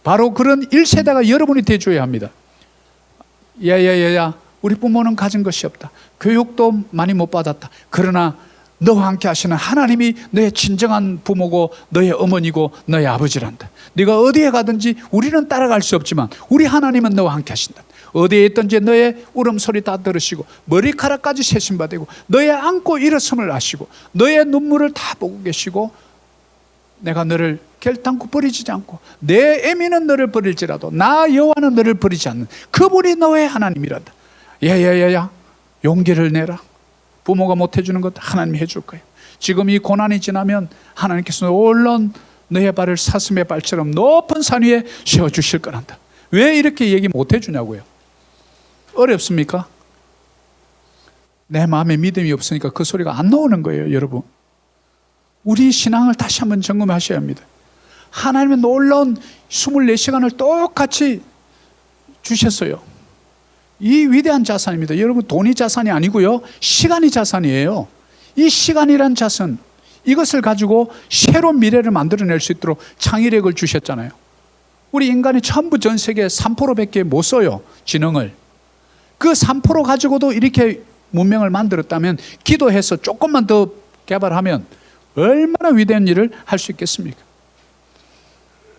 바로 그런 1세대가 여러분이 되어줘야 합니다. 야야야야, 우리 부모는 가진 것이 없다. 교육도 많이 못 받았다. 그러나 너와 함께 하시는 하나님이 너의 진정한 부모고 너의 어머니고 너의 아버지란다. 네가 어디에 가든지 우리는 따라갈 수 없지만 우리 하나님은 너와 함께 하신다. 어디에 있든지 너의 울음소리 다 들으시고 머리카락까지 세심받고 너의 안고 일어섬을 아시고 너의 눈물을 다 보고 계시고 내가 너를 결단코 버리지 않고 내 애미는 너를 버릴지라도 나 여호와는 너를 버리지 않는 그분이 너의 하나님이란다. 야야야야, 용기를 내라. 부모가 못 해주는 것 하나님이 해줄 거예요. 지금 이 고난이 지나면 하나님께서 얼른 너의 발을 사슴의 발처럼 높은 산 위에 세워주실 거란다. 왜 이렇게 얘기 못 해주냐고요. 어렵습니까? 내 마음에 믿음이 없으니까 그 소리가 안 나오는 거예요. 여러분, 우리 신앙을 다시 한번 점검하셔야 합니다. 하나님의 놀라운 24시간을 똑같이 주셨어요. 이 위대한 자산입니다. 여러분, 돈이 자산이 아니고요, 시간이 자산이에요. 이 시간이란 자산, 이것을 가지고 새로운 미래를 만들어낼 수 있도록 창의력을 주셨잖아요. 우리 인간이 전부 전 세계 3%밖에 못 써요. 지능을. 그 3% 가지고도 이렇게 문명을 만들었다면 기도해서 조금만 더 개발하면 얼마나 위대한 일을 할 수 있겠습니까?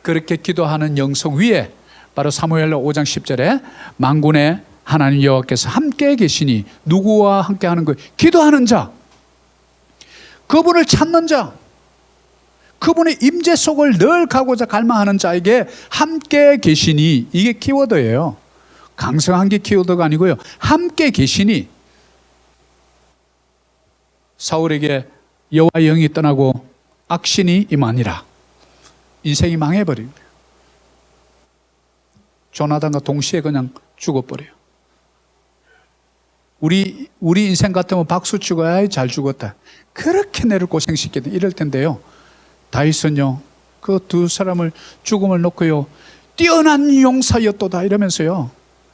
그렇게 기도하는 영성 위에 바로 사무엘하 5장 10절에 만군의 하나님 여호와께서 함께 계시니, 누구와 함께 하는 거예요? 기도하는 자, 그분을 찾는 자, 그분의 임재 속을 늘 가고자 갈망하는 자에게 함께 계시니, 이게 키워드예요. 강성한 게 키워드가 아니고요, 함께 계시니. 사울에게 여호와 영이 떠나고 악신이 임하니라. 인생이 망해버립니다. 조나단과 동시에 그냥 죽어버려요. 우리 인생 같으면 박수 치고 아이 잘 죽었다, 그렇게 내를 고생시키든 이럴 텐데요, 다윗은요 그 두 사람을 죽음을 놓고요 뛰어난 용사였도다 이러면서요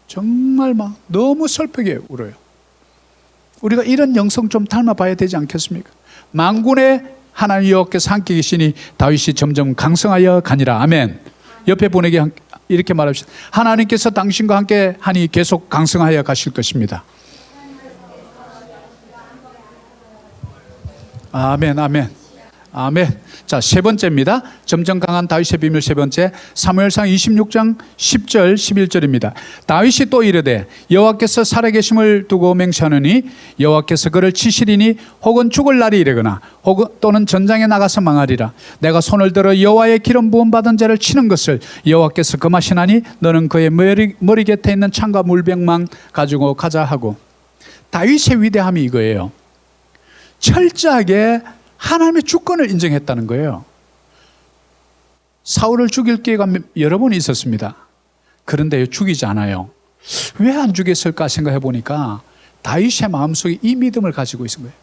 정말 막 너무 슬프게 울어요. 우리가 이런 영성 좀 닮아봐야 되지 않겠습니까? 만군의 하나님 여호와께서 함께 계시니 다윗이 점점 강성하여 가니라. 아멘. 옆에 분에게 이렇게 말합시다. 하나님께서 당신과 함께 하니 계속 강성하여 가실 것입니다. 아멘, 아멘, 아멘. 자, 세 번째입니다. 점점 강한 다윗의 비밀 세 번째, 사무엘상 26장 10절 11절입니다. 다윗이 또 이르되 여호와께서 살아계심을 두고 맹세하느니 여호와께서 그를 치시리니 혹은 죽을 날이 이르거나 혹은 또는 전장에 나가서 망하리라. 내가 손을 들어 여호와의 기름 부음 받은 자를 치는 것을 여호와께서 금하시나니 너는 그의 머리 곁에 있는 창과 물병만 가지고 가자 하고. 다윗의 위대함이 이거예요. 철저하게 하나님의 주권을 인정했다는 거예요. 사울을 죽일 기회가 여러 번 있었습니다. 그런데 죽이지 않아요. 왜 안 죽였을까 생각해 보니까 다윗의 마음속에 이 믿음을 가지고 있은 거예요.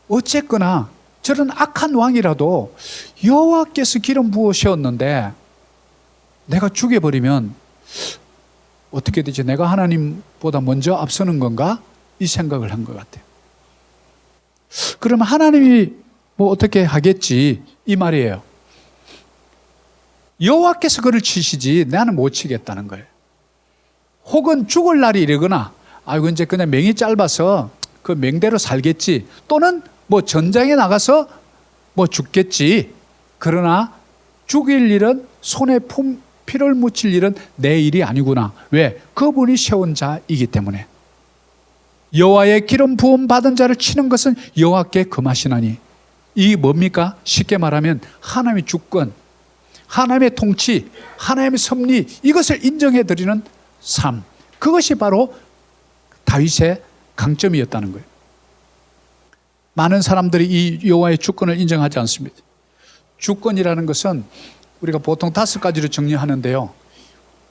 어쨌거나 저런 악한 왕이라도 여호와께서 기름 부어 세웠는데 내가 죽여버리면 어떻게 되지? 내가 하나님보다 먼저 앞서는 건가? 이 생각을 한 것 같아요. 그러면 하나님이 뭐 어떻게 하겠지, 이 말이에요. 여호와께서 그를 치시지 나는 못 치겠다는 거예요. 혹은 죽을 날이 이르거나 아이고 이제 그냥 맹이 짧아서 그 맹대로 살겠지, 또는 뭐 전장에 나가서 뭐 죽겠지, 그러나 죽일 일은 손에 피를 묻힐 일은 내 일이 아니구나. 왜? 그분이 세운 자이기 때문에. 여호와의 기름 부음 받은 자를 치는 것은 여호와께 금하시나니. 이게 뭡니까? 쉽게 말하면 하나님의 주권, 하나님의 통치, 하나님의 섭리, 이것을 인정해 드리는 삶. 그것이 바로 다윗의 강점이었다는 거예요. 많은 사람들이 이 여호와의 주권을 인정하지 않습니다. 주권이라는 것은 우리가 보통 5가지로 정리하는데요.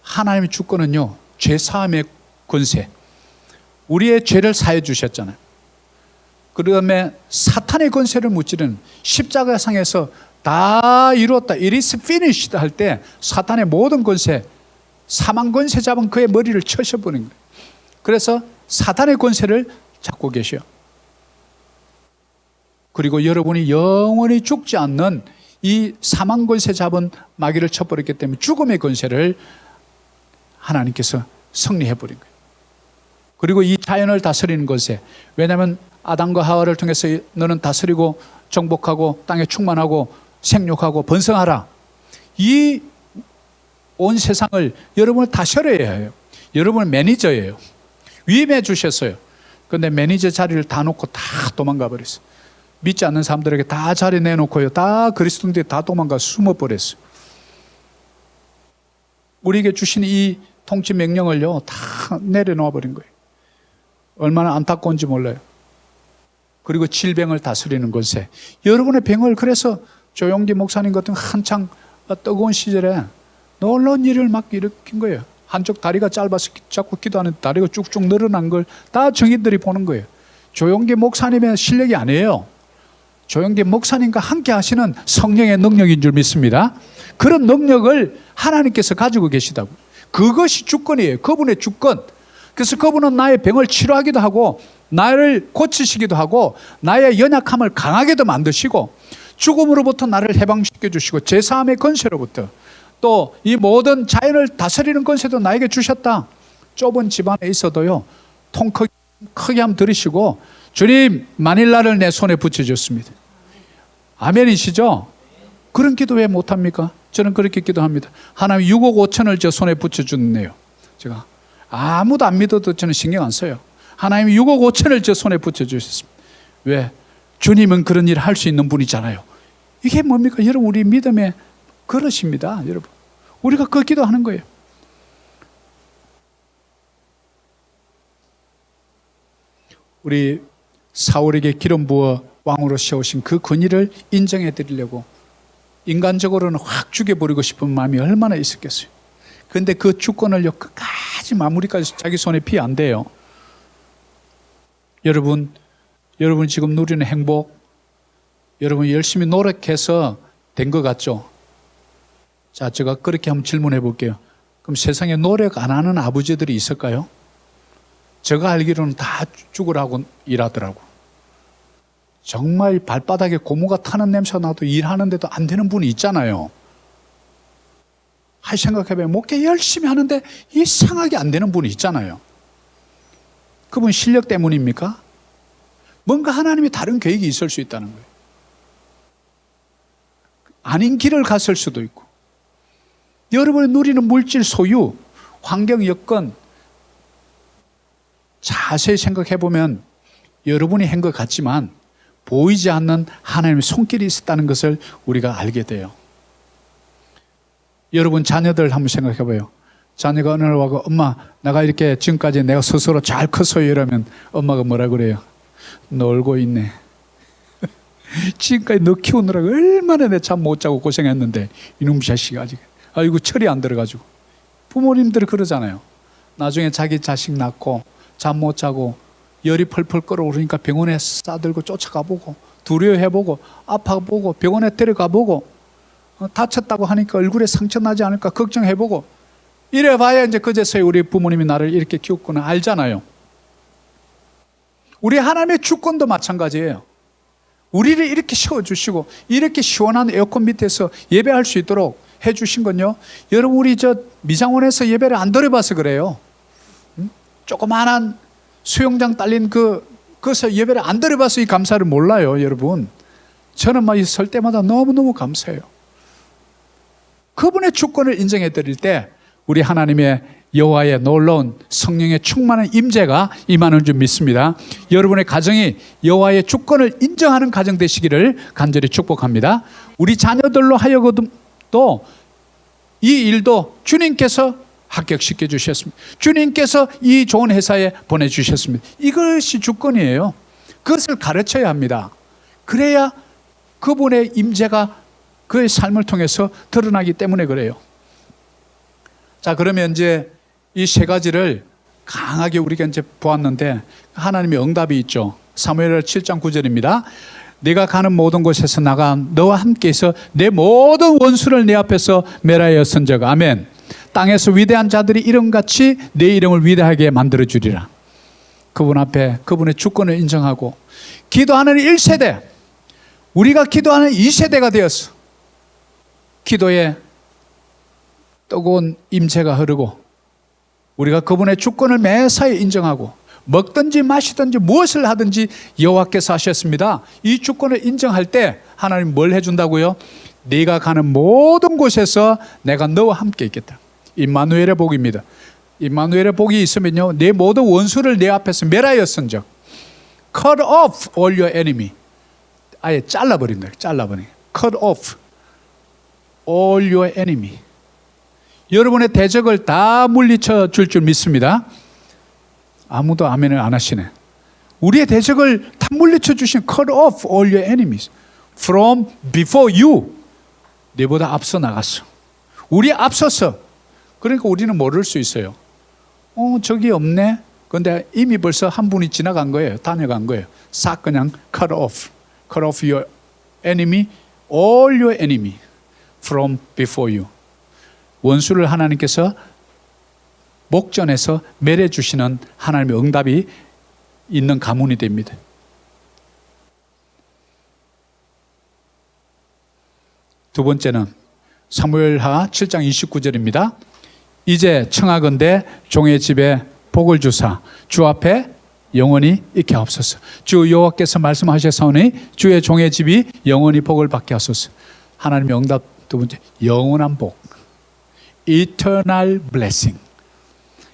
하나님의 주권은요, 죄 사함의 권세. 우리의 죄를 사해 주셨잖아요. 그다음에 사탄의 권세를 무찌르는 십자가상에서 다 이루었다, it is finished 할 때 사탄의 모든 권세, 사망 권세 잡은 그의 머리를 쳐셔버린 거예요. 그래서 사탄의 권세를 잡고 계셔요. 그리고 여러분이 영원히 죽지 않는 이 사망 권세 잡은 마귀를 쳐버렸기 때문에 죽음의 권세를 하나님께서 승리해버린 거예요. 그리고 이 자연을 다스리는 권세. 왜냐하면 아담과 하와를 통해서 너는 다스리고 정복하고 땅에 충만하고 생육하고 번성하라. 이 온 세상을 여러분을 다스려야 해요. 여러분은 매니저예요. 위임해 주셨어요. 그런데 매니저 자리를 다 놓고 다 도망가 버렸어요. 믿지 않는 사람들에게 다 자리 내놓고요, 다 그리스도인들이 다 도망가 숨어버렸어요. 우리에게 주신 이 통치 명령을요 다 내려놓아 버린 거예요. 얼마나 안타까운지 몰라요. 그리고 질병을 다스리는 권세. 여러분의 병을, 그래서 조용기 목사님 같은 한창 뜨거운 시절에 놀라운 일을 막 일으킨 거예요. 한쪽 다리가 짧아서 자꾸 기도하는 다리가 쭉쭉 늘어난 걸 다 정인들이 보는 거예요. 조용기 목사님의 실력이 아니에요. 조용기 목사님과 함께 하시는 성령의 능력인 줄 믿습니다. 그런 능력을 하나님께서 가지고 계시다고. 그것이 주권이에요. 그분의 주권. 그래서 그분은 나의 병을 치료하기도 하고 나를 고치시기도 하고 나의 연약함을 강하게도 만드시고 죽음으로부터 나를 해방시켜 주시고 제사함의 권세로부터 또 이 모든 자연을 다스리는 권세도 나에게 주셨다. 좁은 집안에 있어도요, 통 크게 한번 들으시고, 주님, 만일 나를 내 손에 붙여줬습니다. 아멘이시죠? 그런 기도 왜 못합니까? 저는 그렇게 기도합니다. 하나님 6억 5천을 저 손에 붙여주네요. 제가 아무도 안 믿어도 저는 신경 안 써요. 하나님 6억 5천을 저 손에 붙여주셨습니다. 왜? 주님은 그런 일을 할 수 있는 분이잖아요. 이게 뭡니까? 여러분, 우리 믿음의 그릇입니다. 여러분, 우리가 그 기도하는 거예요. 우리 사울에게 기름 부어 왕으로 세우신 그 권위를 인정해 드리려고 인간적으로는 확 죽여버리고 싶은 마음이 얼마나 있었겠어요. 그런데 그 주권을요 끝까지 마무리까지 자기 손에 피 안 돼요. 여러분 지금 누리는 행복, 여러분 열심히 노력해서 된 것 같죠? 자, 제가 그렇게 한번 질문해 볼게요. 그럼 세상에 노력 안 하는 아버지들이 있을까요? 제가 알기로는 다 죽으라고 일하더라고. 정말 발바닥에 고무가 타는 냄새가 나도 일하는데도 안 되는 분이 있잖아요. 생각해봐요. 목회 열심히 하는데 이상하게 안 되는 분이 있잖아요. 그분 실력 때문입니까? 뭔가 하나님이 다른 계획이 있을 수 있다는 거예요. 아닌 길을 갔을 수도 있고, 여러분이 누리는 물질 소유, 환경 여건 자세히 생각해 보면 여러분이 한 것 같지만 보이지 않는 하나님의 손길이 있었다는 것을 우리가 알게 돼요. 여러분 자녀들 한번 생각해 봐요. 자녀가 어느 날 와서 엄마, 내가 이렇게 지금까지 내가 스스로 잘 컸어요 이러면 엄마가 뭐라 그래요? 놀고 있네. 지금까지 너 키우느라고 얼마나 내 잠 못 자고 고생했는데 이놈 자식이 아직 아이고 철이 안 들어가지고. 부모님들이 그러잖아요. 나중에 자기 자식 낳고 잠 못 자고 열이 펄펄 끓어오르니까 병원에 싸들고 쫓아가보고 두려워해보고 아파보고 병원에 데려가보고 다쳤다고 하니까 얼굴에 상처 나지 않을까 걱정해보고 이래봐야 이제 그제서야 우리 부모님이 나를 이렇게 키웠구나 알잖아요. 우리 하나님의 주권도 마찬가지예요. 우리를 이렇게 세워주시고 이렇게 시원한 에어컨 밑에서 예배할 수 있도록 해주신 건요, 여러분 우리 저 미장원에서 예배를 안 드려봐서 그래요. 조그만한 수영장 딸린 그것을 예배를 안 드려봐서 이 감사를 몰라요. 여러분, 저는 막 설 때마다 너무너무 감사해요. 그분의 주권을 인정해 드릴 때 우리 하나님의 여호와의 놀라운 성령의 충만한 임재가 임하는 줄 믿습니다. 여러분의 가정이 여호와의 주권을 인정하는 가정 되시기를 간절히 축복합니다. 우리 자녀들로 하여금도 이 일도 주님께서 합격시켜 주셨습니다. 주님께서 이 좋은 회사에 보내주셨습니다. 이것이 주권이에요. 그것을 가르쳐야 합니다. 그래야 그분의 임재가 그의 삶을 통해서 드러나기 때문에 그래요. 자, 그러면 이제 이 세 가지를 강하게 우리가 이제 보았는데 하나님의 응답이 있죠. 사무엘하 7장 9절입니다. 내가 가는 모든 곳에서 나가 너와 함께해서 내 모든 원수를 내 앞에서 멸하였은즉 아멘. 땅에서 위대한 자들이 이름같이 내 이름을 위대하게 만들어 주리라. 그분 앞에 그분의 주권을 인정하고 기도하는 1세대, 우리가 기도하는 2세대가 되었어. 기도에 뜨거운 임재가 흐르고 우리가 그분의 주권을 매사에 인정하고 먹든지 마시든지 무엇을 하든지 여호와께서 하셨습니다. 이 주권을 인정할 때 하나님 뭘 해준다고요? 네가 가는 모든 곳에서 내가 너와 함께 있겠다. 임마누엘의 복입니다. 임마누엘의 복이 있으면요, 내 모든 원수를 내 앞에서 멸하였은즉 cut off all your enemy. 아예 잘라버린다. 잘라버린. cut off all your enemy. 여러분의 대적을 다 물리쳐 줄 줄 믿습니다. 아무도 아멘을 안 하시네. 우리의 대적을 다 물리쳐 주신 cut off all your enemies from before you. 내보다 앞서 나갔어. 우리 앞서서. 그러니까 우리는 모를 수 있어요. 저기 없네. 그런데 이미 벌써 한 분이 지나간 거예요. 다녀간 거예요. 싹 그냥 cut off. cut off your enemy, all your enemy from before you. 원수를 하나님께서 목전에서 멸해 주시는 하나님의 응답이 있는 가문이 됩니다. 두 번째는 사무엘하 7장 29절입니다. 이제 청하건대 종의 집에 복을 주사 주 앞에 영원히 있게 하옵소서. 주 여호와께서 말씀하셨사오니 주의 종의 집이 영원히 복을 받게 하소서. 하나님의 응답 두 번째, 영원한 복, eternal blessing.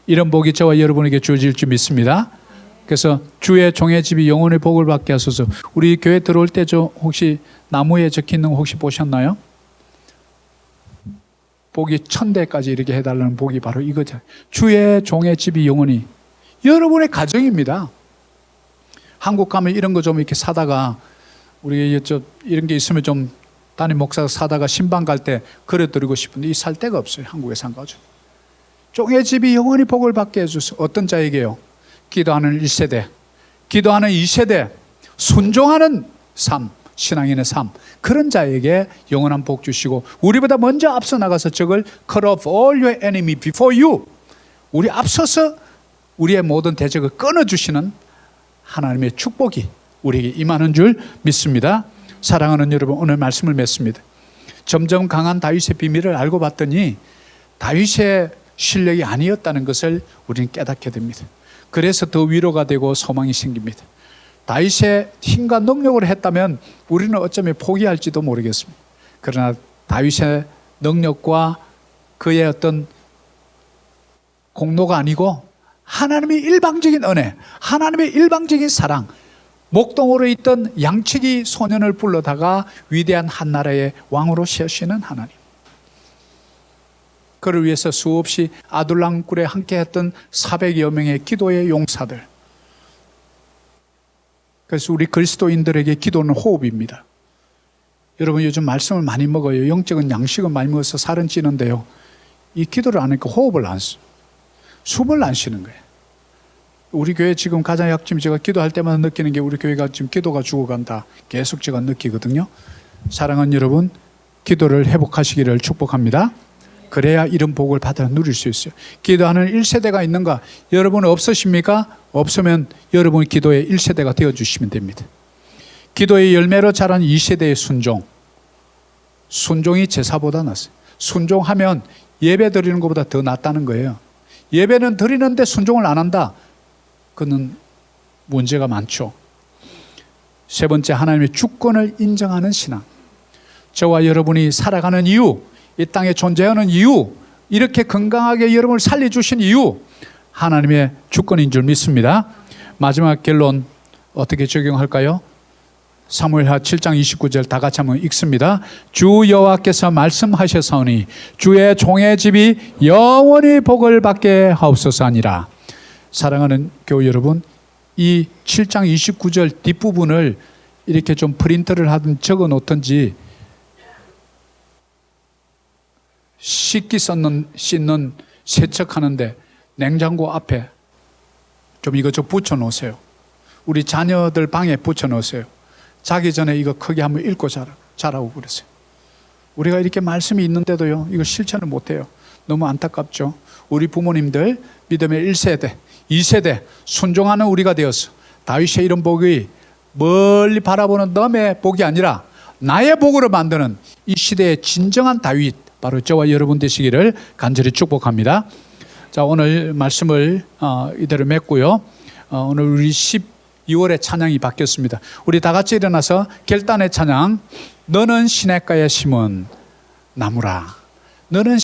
이런 복이 저와 여러분에게 주어질 줄 믿습니다. 그래서 주의 종의 집이 영원히 복을 받게 하소서. 우리 교회 들어올 때 저 혹시 나무에 적혀있는 거 혹시 보셨나요? 복이 1000대까지 이렇게 해달라는 복이 바로 이거죠. 주의 종의 집이 영원히. 여러분의 가정입니다. 한국 가면 이런 거 좀 이렇게 사다가 우리 이런 게 있으면 좀 담임 목사가 사다가 신방 갈 때 그려드리고 싶은데 이 살 데가 없어요. 한국에 산 거죠. 종의 집이 영원히 복을 받게 해주소. 어떤 자에게요? 기도하는 1세대, 기도하는 2세대, 순종하는 삶, 신앙인의 삶, 그런 자에게 영원한 복 주시고 우리보다 먼저 앞서 나가서 적을 cut off all your enemy before you. 우리 앞서서 우리의 모든 대적을 끊어주시는 하나님의 축복이 우리에게 임하는 줄 믿습니다. 사랑하는 여러분, 오늘 말씀을 맺습니다. 점점 강한 다윗의 비밀을 알고 봤더니 다윗의 실력이 아니었다는 것을 우리는 깨닫게 됩니다. 그래서 더 위로가 되고 소망이 생깁니다. 다윗의 힘과 능력으로 했다면 우리는 어쩌면 포기할지도 모르겠습니다. 그러나 다윗의 능력과 그의 어떤 공로가 아니고 하나님의 일방적인 은혜, 하나님의 일방적인 사랑, 목동으로 있던 양치기 소년을 불러다가 위대한 한 나라의 왕으로 세우시는 하나님. 그를 위해서 수없이 아둘람 굴에 함께했던 400여 명의 기도의 용사들. 그래서 우리 그리스도인들에게 기도는 호흡입니다. 여러분 요즘 말씀을 많이 먹어요. 영적인 양식은 많이 먹어서 살은 찌는데요. 이 기도를 안 하니까 호흡을 안 써. 숨을 안 쉬는 거예요. 우리 교회 지금 가장 약점 제가 기도할 때마다 느끼는 게 우리 교회가 지금 기도가 죽어간다. 계속 제가 느끼거든요. 사랑하는 여러분, 기도를 회복하시기를 축복합니다. 그래야 이런 복을 받아 누릴 수 있어요. 기도하는 1세대가 있는가? 여러분 없으십니까? 없으면 여러분이 기도의 1세대가 되어주시면 됩니다. 기도의 열매로 자란 2세대의 순종. 순종이 제사보다 낫어요. 순종하면 예배 드리는 것보다 더 낫다는 거예요. 예배는 드리는데 순종을 안 한다. 그는 문제가 많죠. 세 번째, 하나님의 주권을 인정하는 신앙. 저와 여러분이 살아가는 이유, 이 땅에 존재하는 이유, 이렇게 건강하게 여러분을 살려주신 이유, 하나님의 주권인 줄 믿습니다. 마지막 결론 어떻게 적용할까요? 사무엘하 7장 29절 다 같이 한번 읽습니다. 주 여호와께서 말씀하셨사오니 주의 종의 집이 영원히 복을 받게 하옵소서 하니라. 사랑하는 교우 여러분, 이 7장 29절 뒷부분을 이렇게 좀 프린트를 하든 적어 놓든지 씻기 씻는 세척하는데 냉장고 앞에 좀 이거 좀 붙여 놓으세요. 우리 자녀들 방에 붙여 놓으세요. 자기 전에 이거 크게 한번 읽고 자라고 그러세요. 우리가 이렇게 말씀이 있는데도요, 이거 실천을 못해요. 너무 안타깝죠. 우리 부모님들 믿음의 1세대, 2세대 순종하는 우리가 되어서 다윗의 이런 복이 멀리 바라보는 너의 복이 아니라 나의 복으로 만드는 이 시대의 진정한 다윗, 바로 저와 여러분 되시기를 간절히 축복합니다. 자, 오늘 말씀을 이대로 맺고요. 오늘 우리 12월의 찬양이 바뀌었습니다. 우리 다 같이 일어나서 결단의 찬양, 너는 시냇가에 심은 나무라. 너는